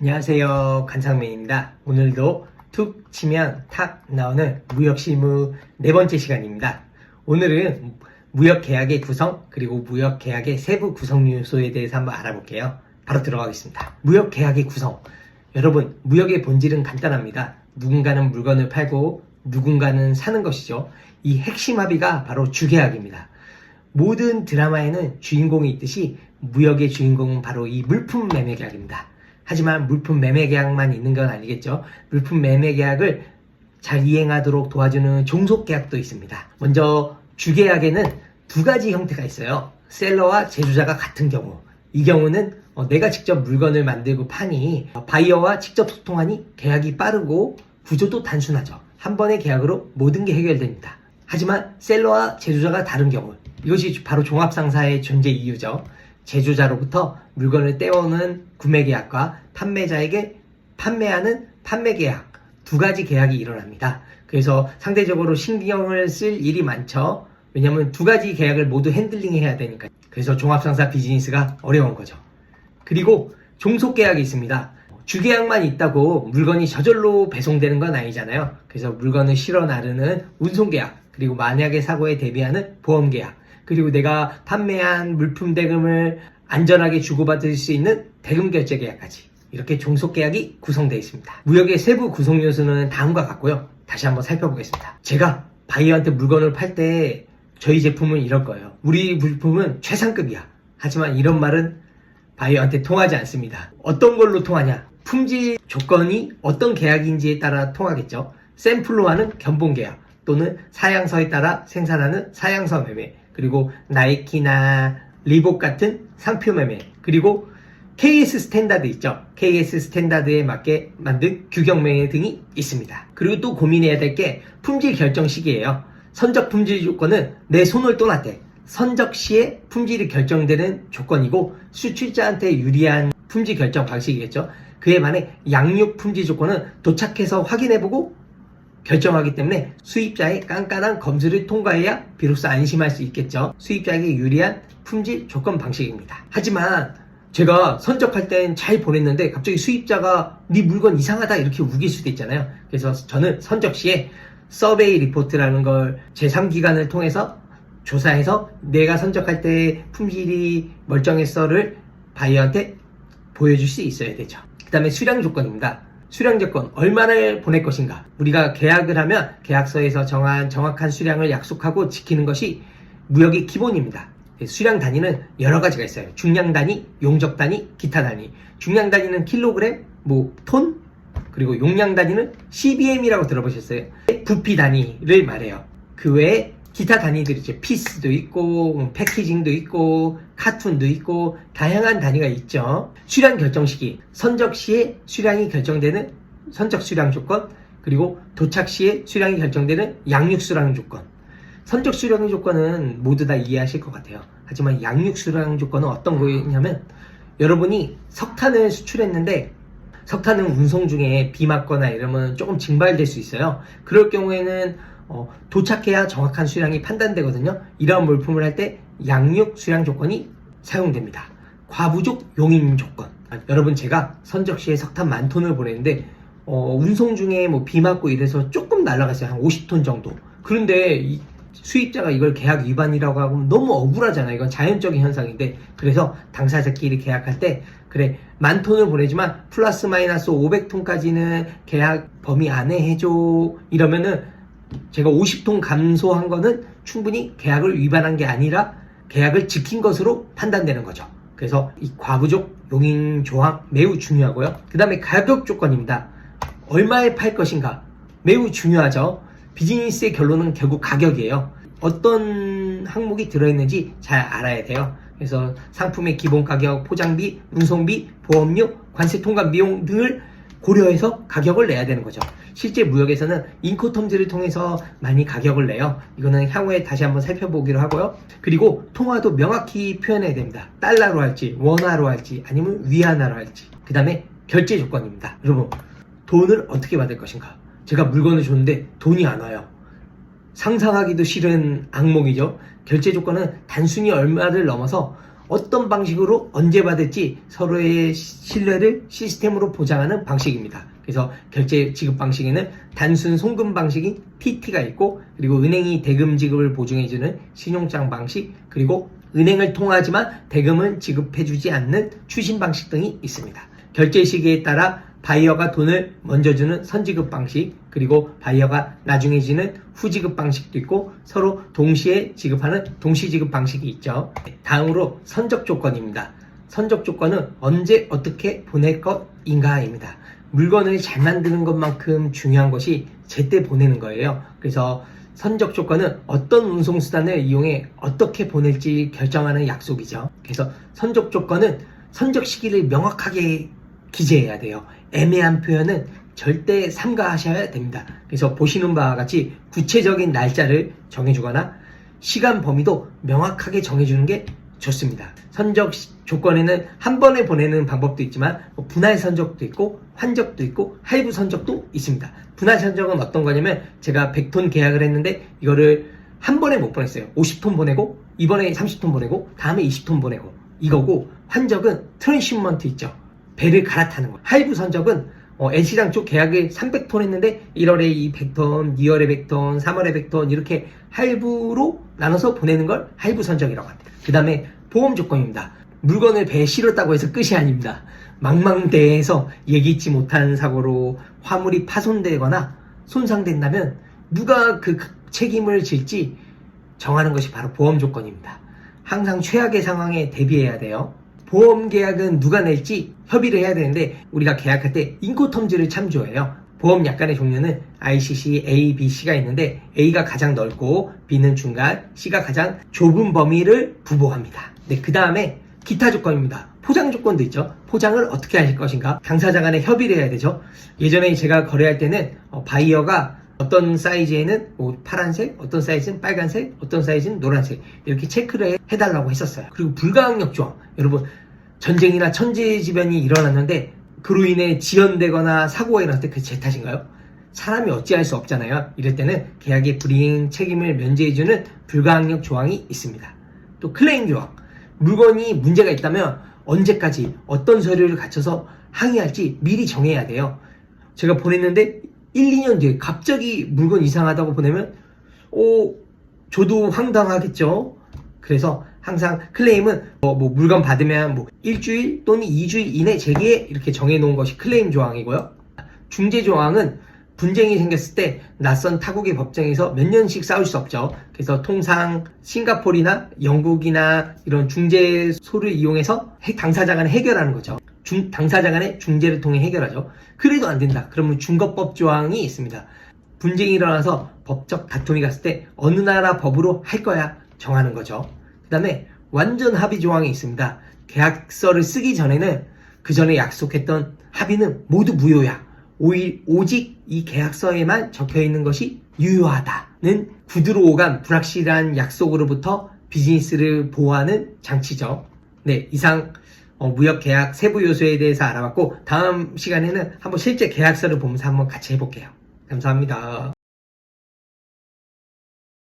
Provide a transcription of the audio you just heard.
안녕하세요, 간상맨입니다. 오늘도 툭 치면 탁 나오는 무역실무 네 번째 시간입니다. 오늘은 무역계약의 구성 그리고 무역계약의 세부 구성 요소에 대해서 한번 알아볼게요. 바로 들어가겠습니다. 무역계약의 구성, 여러분, 무역의 본질은 간단합니다. 누군가는 물건을 팔고 누군가는 사는 것이죠. 이 핵심 합의가 바로 주계약입니다. 모든 드라마에는 주인공이 있듯이 무역의 주인공은 바로 이 물품 매매 계약입니다. 하지만 물품 매매 계약만 있는 건 아니겠죠. 물품 매매 계약을 잘 이행하도록 도와주는 종속 계약도 있습니다. 먼저 주계약에는 두 가지 형태가 있어요. 셀러와 제조자가 같은 경우, 이 경우는 내가 직접 물건을 만들고 파니 바이어와 직접 소통하니 계약이 빠르고 구조도 단순하죠. 한 번의 계약으로 모든 게 해결됩니다. 하지만 셀러와 제조자가 다른 경우, 이것이 바로 종합상사의 존재 이유죠. 제조자로부터 물건을 떼어오는 구매계약과 판매자에게 판매하는 판매계약, 두 가지 계약이 일어납니다. 그래서 상대적으로 신경을 쓸 일이 많죠. 왜냐하면 두 가지 계약을 모두 핸들링해야 되니까. 그래서 종합상사 비즈니스가 어려운 거죠. 그리고 종속계약이 있습니다. 주계약만 있다고 물건이 저절로 배송되는 건 아니잖아요. 그래서 물건을 실어 나르는 운송계약, 그리고 만약의 사고에 대비하는 보험계약, 그리고 내가 판매한 물품 대금을 안전하게 주고받을 수 있는 대금 결제 계약까지, 이렇게 종속계약이 구성되어 있습니다. 무역의 세부 구성 요소는 다음과 같고요. 다시 한번 살펴보겠습니다. 제가 바이어한테 물건을 팔 때 저희 제품은 이럴 거예요. 우리 물품은 최상급이야. 하지만 이런 말은 바이어한테 통하지 않습니다. 어떤 걸로 통하냐? 품질 조건이 어떤 계약인지에 따라 통하겠죠. 샘플로 하는 견본 계약 또는 사양서에 따라 생산하는 사양서 매매, 그리고 나이키나 리복 같은 상표 매매, 그리고 KS 스탠다드 있죠. KS 스탠다드에 맞게 만든 규격 매매 등이 있습니다. 그리고 또 고민해야 될 게 품질 결정 시기예요. 선적 품질 조건은 내 손을 떠났대. 선적 시에 품질이 결정되는 조건이고 수출자한테 유리한 품질 결정 방식이겠죠. 그에 반해 양육 품질 조건은 도착해서 확인해보고 결정하기 때문에 수입자의 깐깐한 검수를 통과해야 비로소 안심할 수 있겠죠. 수입자에게 유리한 품질 조건 방식입니다. 하지만 제가 선적할 땐 잘 보냈는데 갑자기 수입자가 네 물건 이상하다 이렇게 우길 수도 있잖아요. 그래서 저는 선적 시에 서베이 리포트라는 걸 제3기관을 통해서 조사해서 내가 선적할 때 품질이 멀쩡했어를 바이어한테 보여줄 수 있어야 되죠. 그 다음에 수량 조건입니다. 수량 조건, 얼마를 보낼 것인가. 우리가 계약을 하면 계약서에서 정한 정확한 수량을 약속하고 지키는 것이 무역의 기본입니다. 수량 단위는 여러 가지가 있어요. 중량 단위, 용적 단위, 기타 단위. 중량 단위는 킬로그램, 톤, 그리고 용량 단위는 CBM이라고 들어보셨어요? 부피 단위를 말해요. 그 외에 기타 단위들이 있죠. 피스도 있고 패키징도 있고 카툰도 있고 다양한 단위가 있죠. 수량 결정 시기, 선적 시에 수량이 결정되는 선적 수량 조건, 그리고 도착 시에 수량이 결정되는 양육 수량 조건. 선적 수량 조건은 모두 다 이해하실 것 같아요. 하지만 양육 수량 조건은 어떤 거냐면, 여러분이 석탄을 수출했는데 석탄은 운송 중에 비 맞거나 이러면 조금 증발될 수 있어요. 그럴 경우에는 도착해야 정확한 수량이 판단되거든요. 이러한 물품을 할 때 양육 수량 조건이 사용됩니다. 과부족 용인 조건. 여러분, 제가 선적 시에 석탄 10,000톤을 보냈는데 운송 중에 비 맞고 이래서 조금 날아갔어요. 한 50톤 정도. 그런데 수입자가 이걸 계약 위반이라고 하면 너무 억울하잖아요. 이건 자연적인 현상인데, 그래서 당사자끼리 계약할 때 그래 10,000톤을 보내지만 플러스 마이너스 500톤까지는 계약 범위 안에 해줘, 이러면은 제가 50톤 감소한 거는 충분히 계약을 위반한 게 아니라 계약을 지킨 것으로 판단되는 거죠. 그래서 이 과부족 용인 조항 매우 중요하고요. 그 다음에 가격 조건입니다. 얼마에 팔 것인가 매우 중요하죠. 비즈니스의 결론은 결국 가격이에요. 어떤 항목이 들어있는지 잘 알아야 돼요. 그래서 상품의 기본 가격, 포장비, 운송비, 보험료, 관세 통관 비용 등을 고려해서 가격을 내야 되는 거죠. 실제 무역에서는 인코텀즈를 통해서 많이 가격을 내요. 이거는 향후에 다시 한번 살펴보기로 하고요. 그리고 통화도 명확히 표현해야 됩니다. 달러로 할지, 원화로 할지, 아니면 위안화로 할지. 그 다음에 결제 조건입니다. 여러분, 돈을 어떻게 받을 것인가. 제가 물건을 줬는데 돈이 안 와요. 상상하기도 싫은 악몽이죠. 결제 조건은 단순히 얼마를 넘어서 어떤 방식으로 언제 받을지 서로의 신뢰를 시스템으로 보장하는 방식입니다. 그래서 결제 지급 방식에는 단순 송금 방식인 PT가 있고, 그리고 은행이 대금 지급을 보증해주는 신용장 방식, 그리고 은행을 통하지만 대금은 지급해주지 않는 추신 방식 등이 있습니다. 결제 시기에 따라 바이어가 돈을 먼저 주는 선지급 방식, 그리고 바이어가 나중에 주는 후지급 방식도 있고, 서로 동시에 지급하는 동시지급 방식이 있죠. 다음으로 선적 조건입니다. 선적 조건은 언제 어떻게 보낼 것인가입니다. 물건을 잘 만드는 것만큼 중요한 것이 제때 보내는 거예요. 그래서 선적 조건은 어떤 운송수단을 이용해 어떻게 보낼지 결정하는 약속이죠. 그래서 선적 조건은 선적 시기를 명확하게 기재해야 돼요. 애매한 표현은 절대 삼가하셔야 됩니다. 그래서 보시는 바와 같이 구체적인 날짜를 정해주거나 시간 범위도 명확하게 정해주는 게 좋습니다. 선적 조건에는 한 번에 보내는 방법도 있지만 분할 선적도 있고 환적도 있고 할부 선적도 있습니다. 분할 선적은 어떤 거냐면, 제가 100톤 계약을 했는데 이거를 한 번에 못 보냈어요. 50톤 보내고 이번에 30톤 보내고 다음에 20톤 보내고 이거고, 환적은 트랜시먼트 있죠. 배를 갈아타는 거. 할부 선적은 N시장 쪽 계약을 300톤 했는데 1월에 100톤, 2월에 100톤, 3월에 100톤 이렇게 할부로 나눠서 보내는 걸 할부 선적이라고 합니다. 그 다음에 보험 조건입니다. 물건을 배에 실었다고 해서 끝이 아닙니다. 망망대해에서 예기치 못한 사고로 화물이 파손되거나 손상된다면 누가 그 책임을 질지 정하는 것이 바로 보험 조건입니다. 항상 최악의 상황에 대비해야 돼요. 보험 계약은 누가 낼지 협의를 해야 되는데, 우리가 계약할 때 인코텀즈를 참조해요. 보험 약관의 종류는 ICC, A, B, C가 있는데 A가 가장 넓고 B는 중간, C가 가장 좁은 범위를 부보합니다. 네, 그 다음에 기타 조건입니다. 포장 조건도 있죠. 포장을 어떻게 하실 것인가? 당사자 간에 협의를 해야 되죠. 예전에 제가 거래할 때는 바이어가 어떤 사이즈에는 파란색, 어떤 사이즈는 빨간색, 어떤 사이즈는 노란색 이렇게 체크를 해달라고 했었어요. 그리고 불가항력 조항, 여러분 전쟁이나 천재지변이 일어났는데 그로 인해 지연되거나 사고가 일어났을 때 그 제 탓인가요? 사람이 어찌할 수 없잖아요. 이럴 때는 계약의 불이행 책임을 면제해주는 불가항력 조항이 있습니다. 또 클레임 조항, 물건이 문제가 있다면 언제까지 어떤 서류를 갖춰서 항의할지 미리 정해야 돼요. 제가 보냈는데 1, 2년 뒤에 갑자기 물건 이상하다고 보내면 저도 황당하겠죠. 그래서 항상 클레임은 물건 받으면 일주일 또는 2주일 이내 제기해 이렇게 정해놓은 것이 클레임 조항이고요. 중재 조항은 분쟁이 생겼을 때 낯선 타국의 법정에서 몇 년씩 싸울 수 없죠. 그래서 통상 싱가포르나 영국이나 이런 중재소를 이용해서 당사자 간에 해결하는 거죠. 당사자 간의 중재를 통해 해결하죠. 그래도 안 된다. 그러면 중거법 조항이 있습니다. 분쟁이 일어나서 법적 다툼이 갔을 때 어느 나라 법으로 할 거야 정하는 거죠. 그 다음에 완전 합의 조항이 있습니다. 계약서를 쓰기 전에는 그 전에 약속했던 합의는 모두 무효야. 오직 이 계약서에만 적혀있는 것이 유효하다는 구두로 오간 불확실한 약속으로부터 비즈니스를 보호하는 장치죠. 네, 이상 무역계약 세부 요소에 대해서 알아봤고, 다음 시간에는 한번 실제 계약서를 보면서 한번 같이 해볼게요. 감사합니다.